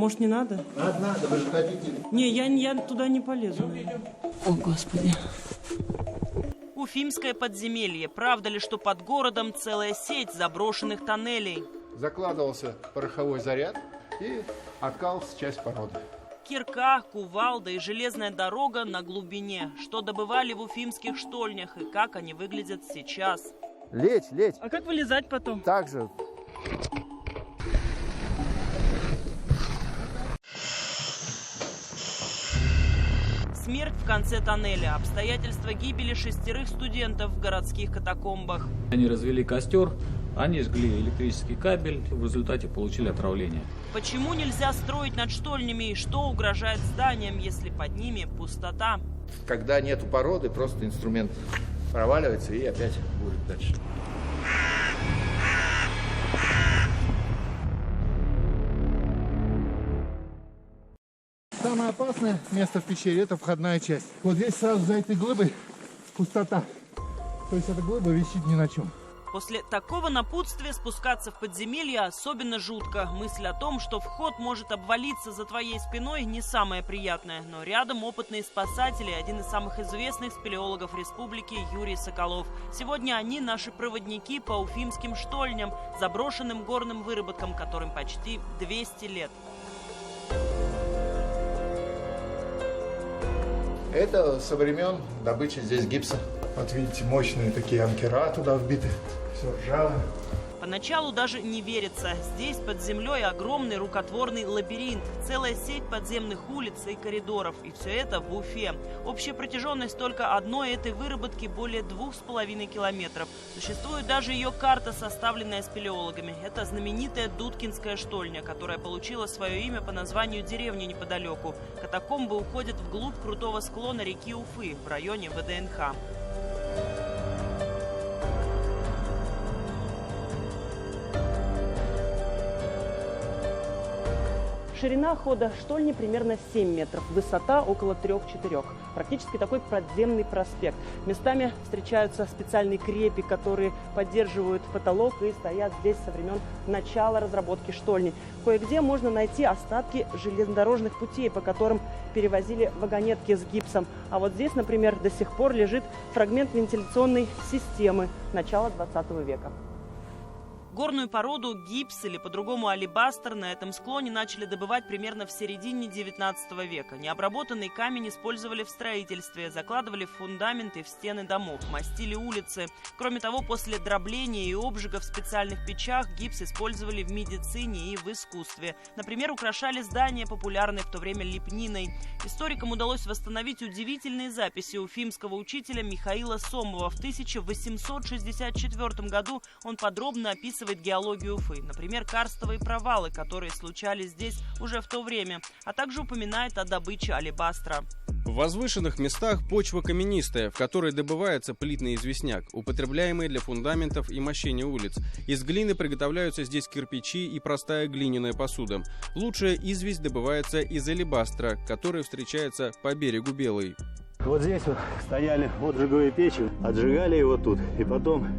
может, не надо? Надо, вы же хотите. Не, я туда не полезу. О, Господи. Уфимское подземелье. Правда ли, что под городом целая сеть заброшенных тоннелей? Закладывался пороховой заряд и откалывалась часть породы. Кирка, кувалда и железная дорога на глубине. Что добывали в уфимских штольнях и как они выглядят сейчас? Лечь. А как вылезать потом? Так же. Смерть в конце тоннеля. Обстоятельства гибели 6 студентов в городских катакомбах. Они развели костер, они жгли электрический кабель, в результате получили отравление. Почему нельзя строить над штольнями и что угрожает зданиям, если под ними пустота? Когда нету породы, просто инструмент проваливается и опять будет дальше. Самое опасное место в пещере – это входная часть. Вот здесь сразу за этой глыбой пустота. То есть эта глыба висит ни на чем. После такого напутствия спускаться в подземелье особенно жутко. Мысль о том, что вход может обвалиться за твоей спиной, не самая приятная. Но рядом опытные спасатели, один из самых известных спелеологов республики Юрий Соколов. Сегодня они наши проводники по уфимским штольням, заброшенным горным выработкам, которым почти 200 лет. Это со времен добычи здесь гипса. Вот видите, мощные такие анкера туда вбиты. Все ржавое. Поначалу даже не верится. Здесь под землей огромный рукотворный лабиринт, целая сеть подземных улиц и коридоров. И все это в Уфе. Общая протяженность только одной этой выработки более 2,5 километров. Существует даже ее карта, составленная спелеологами. Это знаменитая Дудкинская штольня, которая получила свое имя по названию деревни неподалеку. Катакомбы уходят вглубь крутого склона реки Уфы в районе ВДНХ. Ширина хода штольни примерно 7 метров, высота около 3-4. Практически такой подземный проспект. Местами встречаются специальные крепи, которые поддерживают потолок и стоят здесь со времен начала разработки штольни. Кое-где можно найти остатки железнодорожных путей, по которым перевозили вагонетки с гипсом. А вот здесь, например, до сих пор лежит фрагмент вентиляционной системы начала 20 века. Горную породу гипс или по-другому алебастр на этом склоне начали добывать примерно в середине 19 века. Необработанный камень использовали в строительстве, закладывали в фундаменты в стены домов, мастили улицы. Кроме того, после дробления и обжига в специальных печах гипс использовали в медицине и в искусстве. Например, украшали здания, популярные в то время лепниной. Историкам удалось восстановить удивительные записи уфимского учителя Михаила Сомова. В 1864 году он подробно описывает геологию Уфы, например, карстовые провалы, которые случались здесь уже в то время, а также упоминает о добыче алебастра. В возвышенных местах почва каменистая, в которой добывается плитный известняк, употребляемый для фундаментов и мощения улиц. Из глины приготовляются здесь кирпичи и простая глиняная посуда. Лучшая известь добывается из алебастра, который встречается по берегу Белой. Вот здесь вот стояли отжиговые печи, отжигали его тут, и потом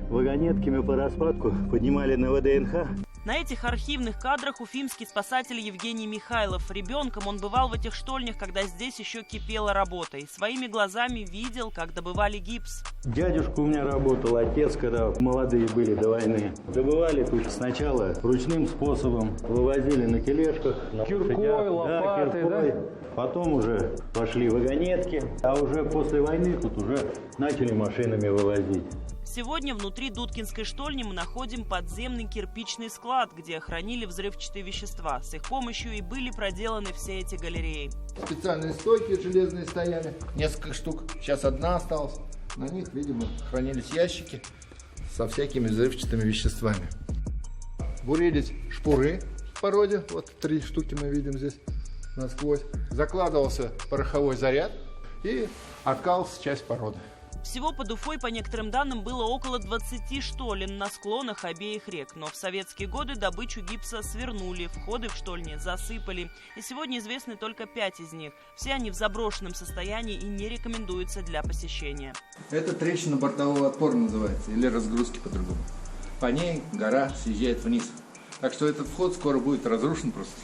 вагонетками по распадку поднимали на ВДНХ. На этих архивных кадрах уфимский спасатель Евгений Михайлов. Ребенком он бывал в этих штольнях, когда здесь еще кипела работа, и своими глазами видел, как добывали гипс. Дядюшка у меня работал, отец, когда молодые были до войны. Добывали тут сначала ручным способом, вывозили на тележках, на киркой, лопатой, да? Потом уже пошли вагонетки, а уже после войны тут уже начали машинами вывозить. Сегодня внутри Дудкинской штольни мы находим подземный кирпичный склад, где хранили взрывчатые вещества. С их помощью и были проделаны все эти галереи. Специальные стойки железные стояли, несколько штук. Сейчас одна осталась. На них, видимо, хранились ящики со всякими взрывчатыми веществами. Бурились шпуры в породе. Вот 3 штуки мы видим здесь насквозь. Закладывался пороховой заряд и откалывалась часть породы. Всего под Уфой, по некоторым данным, было около 20 штолен на склонах обеих рек. Но в советские годы добычу гипса свернули, входы в штольни засыпали. И сегодня известны только 5 из них. Все они в заброшенном состоянии и не рекомендуются для посещения. Это трещина бортового отпора называется, или разгрузки по-другому. По ней гора съезжает вниз. Так что этот вход скоро будет разрушен просто.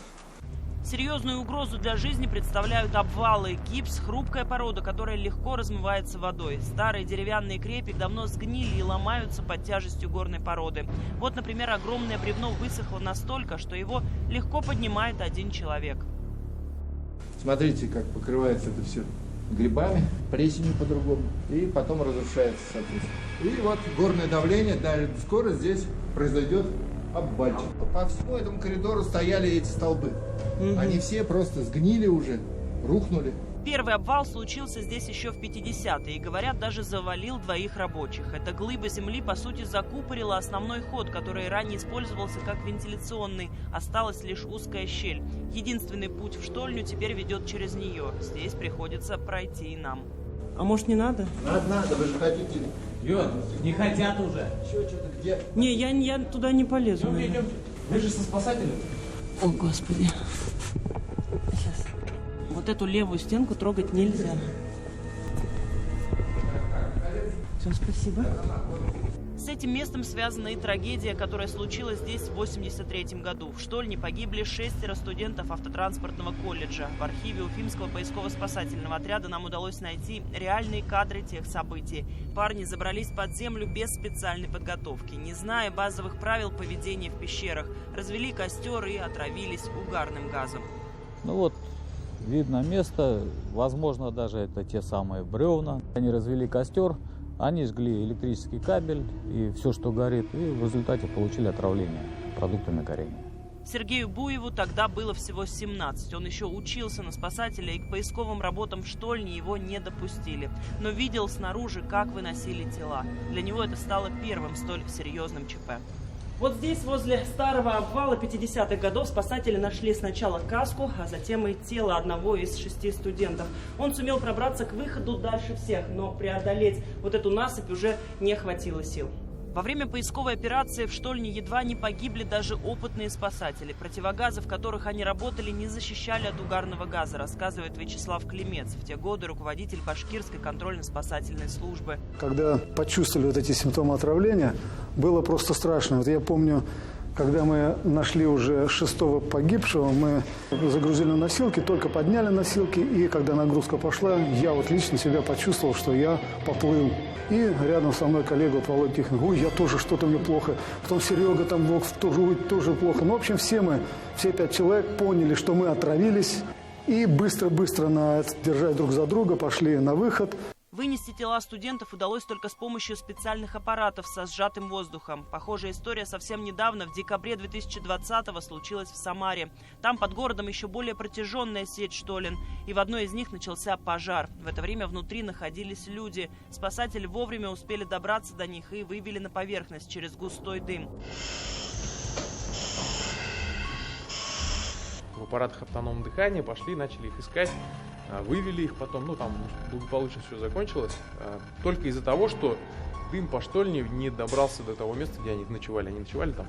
Серьезную угрозу для жизни представляют обвалы. Гипс – хрупкая порода, которая легко размывается водой. Старые деревянные крепи давно сгнили и ломаются под тяжестью горной породы. Вот, например, огромное бревно высохло настолько, что его легко поднимает один человек. Смотрите, как покрывается это все грибами, плесенью по-другому, и потом разрушается, соответственно. И вот горное давление, да, скоро здесь произойдет обвальчик. По всему этому коридору стояли эти столбы. Они все просто сгнили уже, рухнули. Первый обвал случился здесь еще в 50-е и, говорят, даже завалил 2 рабочих. Эта глыба земли, по сути, закупорила основной ход, который ранее использовался как вентиляционный. Осталась лишь узкая щель. Единственный путь в штольню теперь ведет через нее. Здесь приходится пройти и нам. А может, не надо? Надо, вы же хотите. Лёд, не хотят уже. Что-то где? Не, я туда не полезу. Идемте. Вы же со спасателем. О, Господи. Сейчас. Вот эту левую стенку трогать нельзя. Все, спасибо. С этим местом связана и трагедия, которая случилась здесь в 1983 году. В штольне погибли 6 студентов автотранспортного колледжа. В архиве Уфимского поисково-спасательного отряда нам удалось найти реальные кадры тех событий. Парни забрались под землю без специальной подготовки, не зная базовых правил поведения в пещерах, развели костер и отравились угарным газом. Ну вот, видно место, возможно, даже это те самые бревна. Они развели костер, они жгли электрический кабель и все, что горит, и в результате получили отравление продуктами горения. Сергею Буеву тогда было всего 17. Он еще учился на спасателя, и к поисковым работам в штольне его не допустили. Но видел снаружи, как выносили тела. Для него это стало первым столь серьезным ЧП. Вот здесь, возле старого обвала 50-х годов, спасатели нашли сначала каску, а затем и тело одного из 6 студентов. Он сумел пробраться к выходу дальше всех, но преодолеть вот эту насыпь уже не хватило сил. Во время поисковой операции в штольне едва не погибли даже опытные спасатели. Противогазы, в которых они работали, не защищали от угарного газа, рассказывает Вячеслав Климец, в те годы руководитель Башкирской контрольно-спасательной службы. Когда почувствовали вот эти симптомы отравления, было просто страшно. Вот я помню, когда мы нашли уже 6-го погибшего, мы загрузили на носилки, только подняли носилки, и когда нагрузка пошла, я вот лично себя почувствовал, что я поплыл. И рядом со мной коллега вот, Володя Тихонов: ой, я тоже, что-то мне плохо. Потом Серега там тоже плохо. Ну, в общем, все 5 человек поняли, что мы отравились, и быстро-быстро, держась друг за друга, пошли на выход. Вынести тела студентов удалось только с помощью специальных аппаратов со сжатым воздухом. Похожая история совсем недавно, в декабре 2020-го, случилась в Самаре. Там под городом еще более протяженная сеть штолен, и в одной из них начался пожар. В это время внутри находились люди. Спасатели вовремя успели добраться до них и вывели на поверхность через густой дым. В аппаратах автономного дыхания пошли, начали их искать. Вывели их потом, там благополучно все закончилось, только из-за того, что дым по штольне не добрался до того места, где они ночевали. Они ночевали там,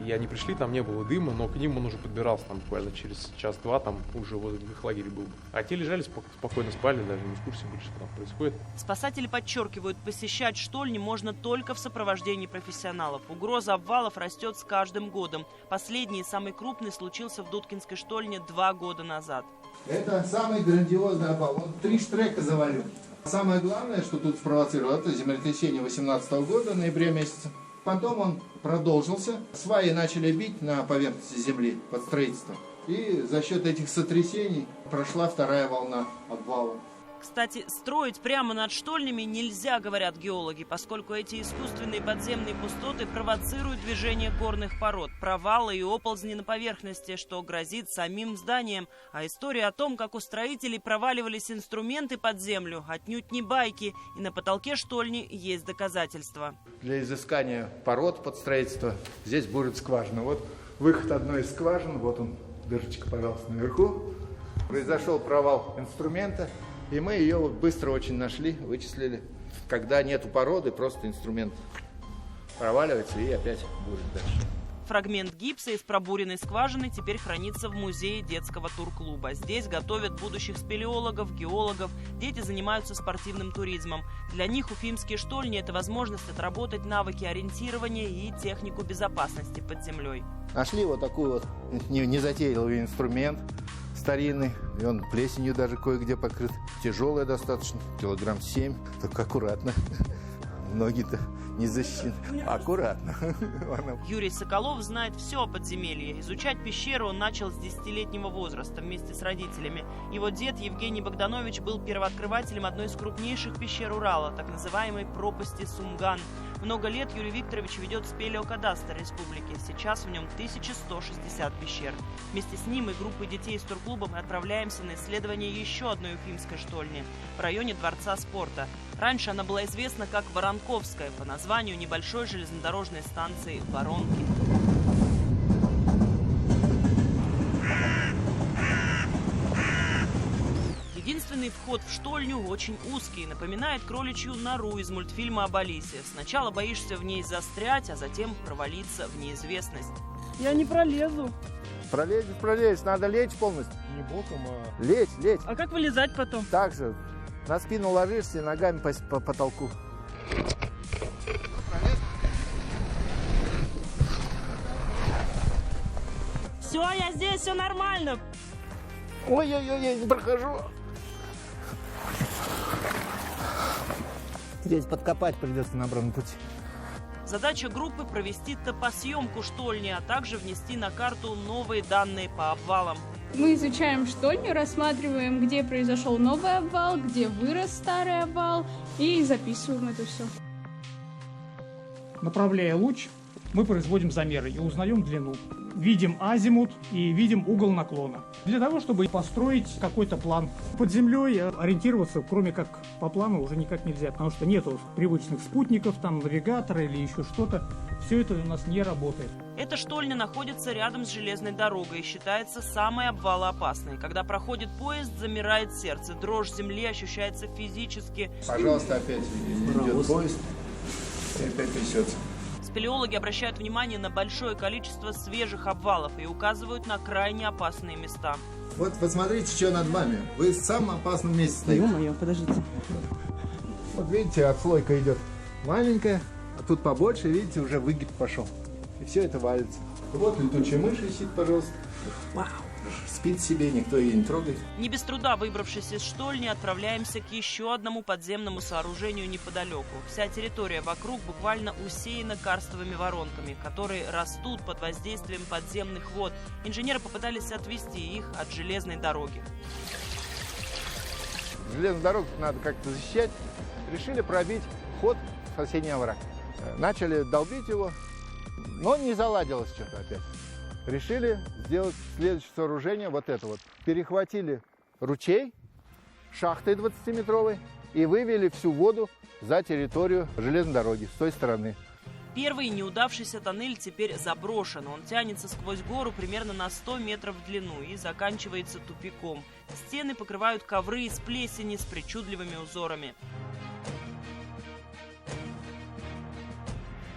и они пришли, там не было дыма, но к ним он уже подбирался, там буквально через час-два, там уже возле их лагеря был. А те лежали, спокойно спали, даже не в курсе были, что там происходит. Спасатели подчеркивают, посещать штольни можно только в сопровождении профессионалов. Угроза обвалов растет с каждым годом. Последний, самый крупный, случился в Дудкинской штольне 2 года назад. Это самый грандиозный обвал. Он 3 штрека завалил. Самое главное, что тут спровоцировало, это землетрясение 2018 года, ноября месяца. Потом он продолжился. Сваи начали бить на поверхности земли под строительство. И за счет этих сотрясений прошла 2-я волна обвала. Кстати, строить прямо над штольнями нельзя, говорят геологи, поскольку эти искусственные подземные пустоты провоцируют движение горных пород, провалы и оползни на поверхности, что грозит самим зданиям. А история о том, как у строителей проваливались инструменты под землю, отнюдь не байки, и на потолке штольни есть доказательства. Для изыскания пород под строительство здесь будет скважина. Вот выход одной из скважин, вот он, дырочка, пожалуйста, наверху. Произошел провал инструмента. И мы ее быстро очень нашли, вычислили. Когда нету породы, просто инструмент проваливается и опять будет дальше. Фрагмент гипса из пробуренной скважины теперь хранится в музее детского турклуба. Здесь готовят будущих спелеологов, геологов. Дети занимаются спортивным туризмом. Для них уфимские штольни – это возможность отработать навыки ориентирования и технику безопасности под землей. Нашли вот такой вот незатейливый инструмент старинный. И он плесенью даже кое-где покрыт. Тяжелый достаточно, килограмм 7. Только аккуратно. Ноги-то не защищены. Аккуратно. Юрий Соколов знает все о подземелье. Изучать пещеру он начал с 10-летнего возраста вместе с родителями. Его дед Евгений Богданович был первооткрывателем одной из крупнейших пещер Урала, так называемой пропасти Сумган. Много лет Юрий Викторович ведет спелеокадастр республики. Сейчас в нем 1160 пещер. Вместе с ним и группой детей из турклуба мы отправляемся на исследование еще одной уфимской штольни в районе Дворца спорта. Раньше она была известна как Воронковская, по названию небольшой железнодорожной станции Воронки. Единственный вход в штольню очень узкий, напоминает кроличью нору из мультфильма об Алисе. Сначала боишься в ней застрять, а затем провалиться в неизвестность. Я не пролезу. Пролезешь, надо лечь полностью. Не боком, а... Лечь. А как вылезать потом? Так же, на спину ложишься, ногами по потолку. Все, я здесь, все нормально. Ой-ой-ой, не прохожу. Здесь подкопать придется на обратном пути. Задача группы – провести топосъемку штольни, а также внести на карту новые данные по обвалам. Мы изучаем штольню, рассматриваем, где произошел новый обвал, где вырос старый обвал, и записываем это все. Направляя луч, мы производим замеры и узнаем длину. Видим азимут и видим угол наклона. Для того, чтобы построить какой-то план. Под землей ориентироваться, кроме как по плану, уже никак нельзя, потому что нету привычных спутников, там навигатора или еще что-то. Все это у нас не работает. Эта штольня находится рядом с железной дорогой и считается самой обвалоопасной. Когда проходит поезд, замирает сердце, дрожь земли ощущается физически. Пожалуйста, опять идет поезд и опять трясется. Спелеологи обращают внимание на большое количество свежих обвалов и указывают на крайне опасные места. Вот посмотрите, что над вами. Вы в самом опасном месте стоите. Ё-моё, подождите. Вот видите, отслойка идет маленькая, а тут побольше, видите, уже выгиб пошел. И все это валится. Вот летучая мышь висит, пожалуйста. Вау. Спит себе, никто ее не трогает. Не без труда выбравшись из штольни, отправляемся к еще одному подземному сооружению неподалеку. Вся территория вокруг буквально усеяна карстовыми воронками, которые растут под воздействием подземных вод. Инженеры попытались отвести их от железной дороги. Железную дорогу надо как-то защищать. Решили пробить ход в соседний овраг. Начали долбить его, но не заладилось что-то опять. Решили сделать следующее сооружение, вот это вот. Перехватили ручей шахтой 20-метровой и вывели всю воду за территорию железной дороги с той стороны. Первый неудавшийся тоннель теперь заброшен. Он тянется сквозь гору примерно на 100 метров в длину и заканчивается тупиком. Стены покрывают ковры из плесени с причудливыми узорами.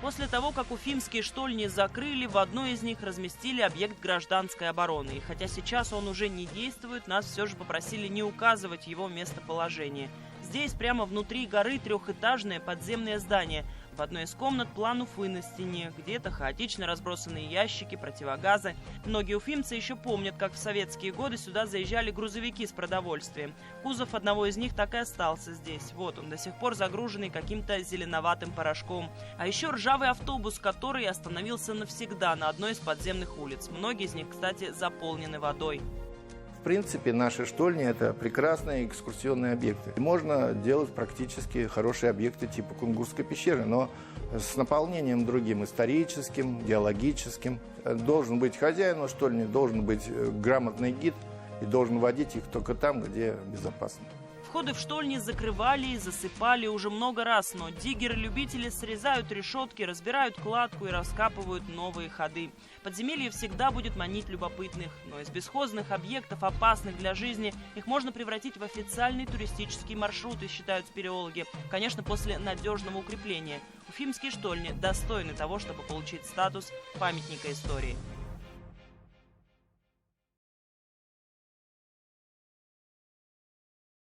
После того, как уфимские штольни закрыли, в одной из них разместили объект гражданской обороны. И хотя сейчас он уже не действует, нас все же попросили не указывать его местоположение. Здесь, прямо внутри горы, трехэтажное подземное здание. В одной из комнат план Уфы на стене, где-то хаотично разбросанные ящики, противогазы. Многие уфимцы еще помнят, как в советские годы сюда заезжали грузовики с продовольствием. Кузов одного из них так и остался здесь. Вот он, до сих пор загруженный каким-то зеленоватым порошком. А еще ржавый автобус, который остановился навсегда на одной из подземных улиц. Многие из них, кстати, заполнены водой. В принципе, наши штольни – это прекрасные экскурсионные объекты. Можно делать практически хорошие объекты типа Кунгурской пещеры, но с наполнением другим, историческим, геологическим. Должен быть хозяин у штольни, должен быть грамотный гид и должен водить их только там, где безопасно. Входы в штольни закрывали и засыпали уже много раз, но диггеры-любители срезают решетки, разбирают кладку и раскапывают новые ходы. Подземелье всегда будет манить любопытных, но из бесхозных объектов, опасных для жизни, их можно превратить в официальные туристические маршруты, считают спелеологи. Конечно, после надежного укрепления. Уфимские штольни достойны того, чтобы получить статус памятника истории.